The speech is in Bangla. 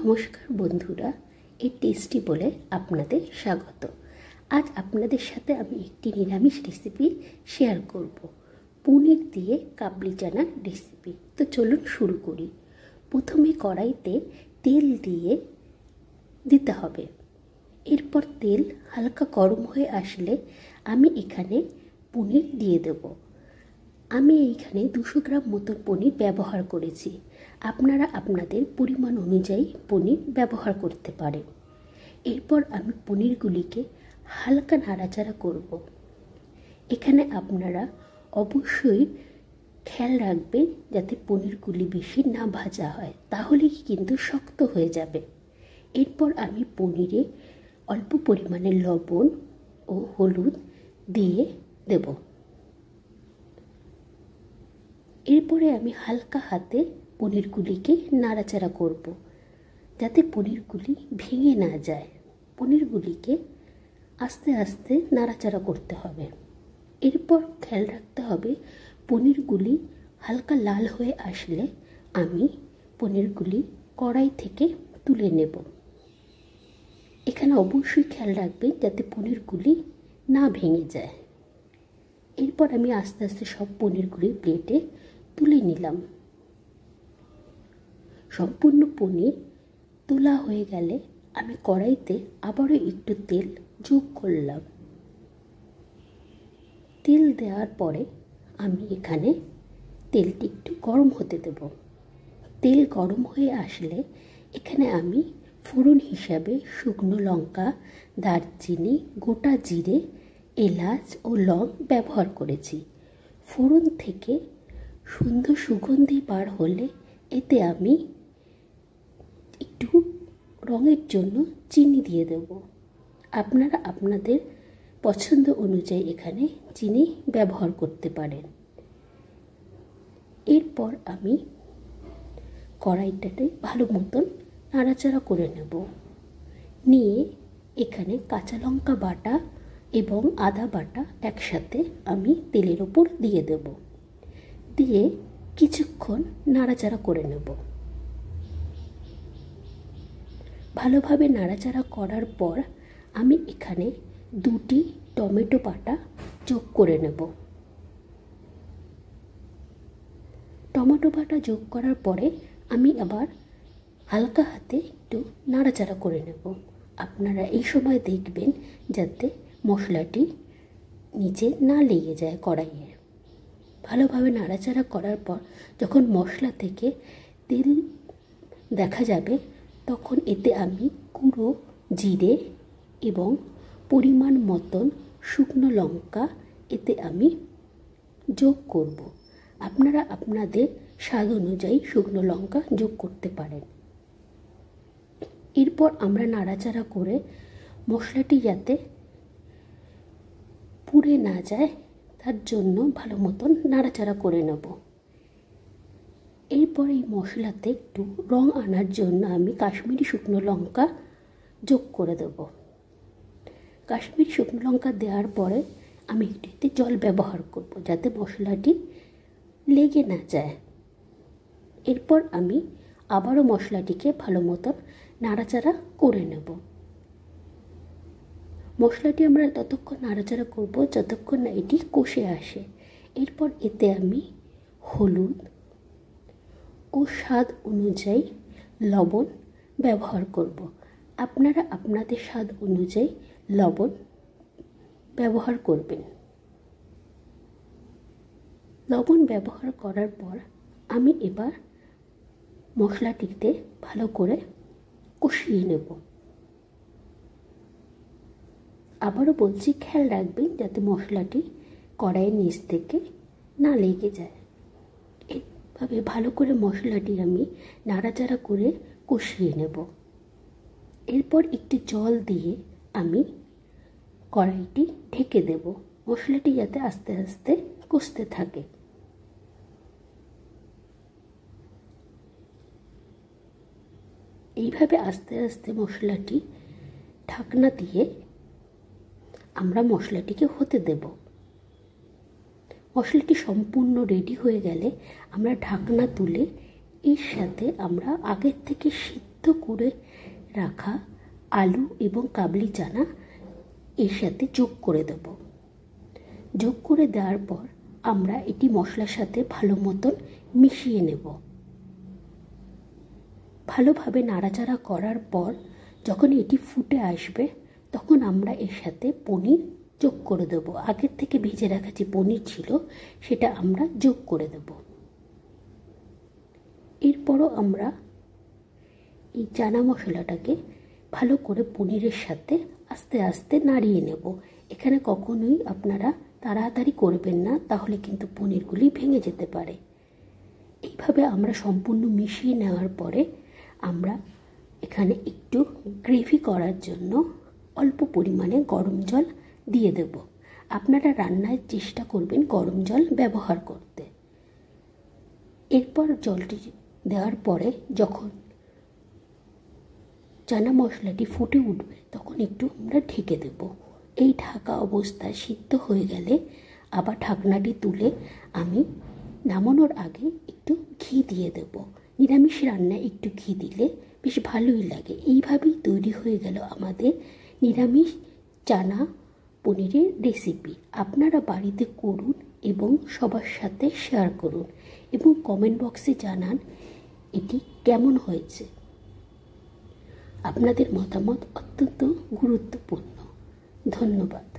নমস্কার বন্ধুরা, এই টেস্টি বলে আপনাদের স্বাগত। আজ আপনাদের সাথে আমি একটি নিরামিষ রেসিপি শেয়ার করব, পনির দিয়ে কাবলি চানার রেসিপি। তো চলুন শুরু করি। প্রথমে কড়াইতে তেল দিতে হবে। এরপর তেল হালকা গরম হয়ে আসলে আমি এখানে পনির দিয়ে দেব। আমি এইখানে 200 গ্রাম মতন পনির ব্যবহার করেছি। আপনারা আপনাদের পরিমাণ অনুযায়ী পনির ব্যবহার করতে পারেন। এরপর আমি পনিরগুলিকে হালকা নাড়াচাড়া করব। এখানে আপনারা অবশ্যই খেয়াল রাখবেন যাতে পনিরগুলি বেশি না ভাজা হয়, তাহলেই কিন্তু শক্ত হয়ে যাবে। এরপর আমি পনিরে অল্প পরিমাণে লবণ ও হলুদ দিয়ে দেব। এরপরে আমি হালকা হাতে পনিরগুলিকে নাড়াচাড়া করব, যাতে পনিরগুলি ভেঙে না যায়। পনিরগুলিকে আস্তে আস্তে নাড়াচাড়া করতে হবে। এরপর খেয়াল রাখতে হবে পনিরগুলি হালকা লাল হয়ে আসলে আমি পনিরগুলি কড়াই থেকে তুলে নেব। এখানে অবশ্যই খেয়াল রাখবেন যাতে পনিরগুলি না ভেঙে যায়। এরপর আমি আস্তে আস্তে সব পনিরগুলি প্লেটে তুলে নিলাম। সম্পূর্ণ পনির তোলা হয়ে গেলে আমি কড়াইতে আবারও একটু তেল যোগ করলাম। তেল দেওয়ার পরে আমি এখানে তেলটি একটু গরম হতে দেব। তেল গরম হয়ে আসলে এখানে আমি ফোড়ন হিসাবে শুকনো লঙ্কা, দারচিনি, গোটা জিরে, এলাচ ও লং ব্যবহার করেছি। ফোড়ন থেকে সুন্দর সুগন্ধি বার হলে এতে আমি একটু রঙের জন্য চিনি দিয়ে দেব। আপনারা আপনাদের পছন্দ অনুযায়ী এখানে চিনি ব্যবহার করতে পারেন। এরপর আমি কড়াইটাতে ভালো মতন নাড়াচাড়া করে নেব। নিয়ে এখানে কাঁচা লঙ্কা বাটা এবং আদা বাটা একসাথে আমি তেলের ওপর দিয়ে দেব। দিয়ে কিছুক্ষণ নাড়াচাড়া করে নেব। ভালোভাবে নাড়াচাড়া করার পর আমি এখানে 2টি টমেটো বাটা যোগ করে নেব। টমেটো বাটা যোগ করার পরে আমি আবার হালকা হাতে একটু নাড়াচাড়া করে নেব। আপনারা এই সময় দেখবেন যাতে মশলাটি নিচে না লেগে যায় কড়াইয়ে। ভালোভাবে নাড়াচাড়া করার পর যখন মশলা থেকে তেল দেখা যাবে তখন এতে আমি গুঁড়ো জিরে এবং পরিমাণ মতন শুকনো লঙ্কা এতে আমি যোগ করব। আপনারা আপনাদের স্বাদ অনুযায়ী শুকনো লঙ্কা যোগ করতে পারেন। এরপর আমরা নাড়াচাড়া করে মশলাটি যাতে পুড়ে না যায় তার জন্য ভালো মতন নাড়াচাড়া করে নেব। এরপর এই মশলাতে একটু রং আনার জন্য আমি কাশ্মীরি শুকনো লঙ্কা যোগ করে দেব। কাশ্মীরি শুকনো লঙ্কা দেওয়ার পরে আমি একটু জল ব্যবহার করব, যাতে মশলাটি লেগে না যায়। এরপর আমি আবারও মশলাটিকে ভালো মতন নাড়াচাড়া করে নেব। মশলাটি আমরা ততক্ষণ নাড়াচাড়া করব যতক্ষণ না এটি কষে আসে। এরপর এতে আমি হলুদ ও স্বাদ অনুযায়ী লবণ ব্যবহার করব। আপনারা আপনাদের স্বাদ অনুযায়ী লবণ ব্যবহার করবেন। লবণ ব্যবহার করার পর আমি এবার মশলাটিতে ভালো করে কষিয়ে নেব। আবারও বলছি, খেয়াল রাখবেন যাতে মশলাটি কড়াইয়ের নিচ থেকে না লেগে যায়। এভাবে ভালো করে মশলাটি আমি নাড়াচাড়া করে কষিয়ে নেব। এরপর একটু জল দিয়ে আমি কড়াইটি ঢেকে দেব, মশলাটি যাতে আস্তে আস্তে কষতে থাকে। এইভাবে আস্তে আস্তে মশলাটি ঢাকনা দিয়ে আমরা মশলাটিকে হতে দেব। মশলাটি সম্পূর্ণ রেডি হয়ে গেলে আমরা ঢাকনা তুলে এর সাথে আমরা আগের থেকে সিদ্ধ সিদ্ধ করে রাখা আলু এবং কাবলি চানা এর সাথে যোগ করে দেব। যোগ করে দেওয়ার পর আমরা এটি মশলার সাথে ভালো মতন মিশিয়ে নেব। ভালোভাবে নাড়াচাড়া করার পর যখন এটি ফুটে আসবে তখন আমরা এর সাথে পনির যোগ করে দেব। আগের থেকে ভেজে রাখা যে পনির ছিল সেটা আমরা যোগ করে দেব। এরপরও আমরা এই চানা মশলাটাকে ভালো করে পনিরের সাথে আস্তে আস্তে নাড়িয়ে নেব। এখানে কখনোই আপনারা তাড়াতাড়ি করবেন না, তাহলে কিন্তু পনিরগুলি ভেঙে যেতে পারে। এইভাবে আমরা সম্পূর্ণ মিশিয়ে নেওয়ার পরে আমরা এখানে একটু গ্রেভি করার জন্য অল্প পরিমাণে গরম জল দিয়ে দেব। আপনারা রান্নায় চেষ্টা করবেন গরম জল ব্যবহার করতে। এরপর জলটি দেওয়ার পরে যখন চানা মশলাটি ফুটে উঠবে তখন একটু আমরা ঢেকে দেব। এই ঢাকা অবস্থায় সিদ্ধ হয়ে গেলে আবার ঢাকনাটি তুলে আমি নামানোর আগে একটু ঘি দিয়ে দেব। নিরামিষ রান্নায় একটু ঘি দিলে বেশ ভালোই লাগে। এইভাবেই তৈরি হয়ে গেল আমাদের নিরামিষ চানা পনিরের রেসিপি। আপনারা বাড়িতে করুন এবং সবার সাথে শেয়ার করুন এবং কমেন্ট বক্সে জানান এটি কেমন হয়েছে। আপনাদের মতামত অত্যন্ত গুরুত্বপূর্ণ। ধন্যবাদ।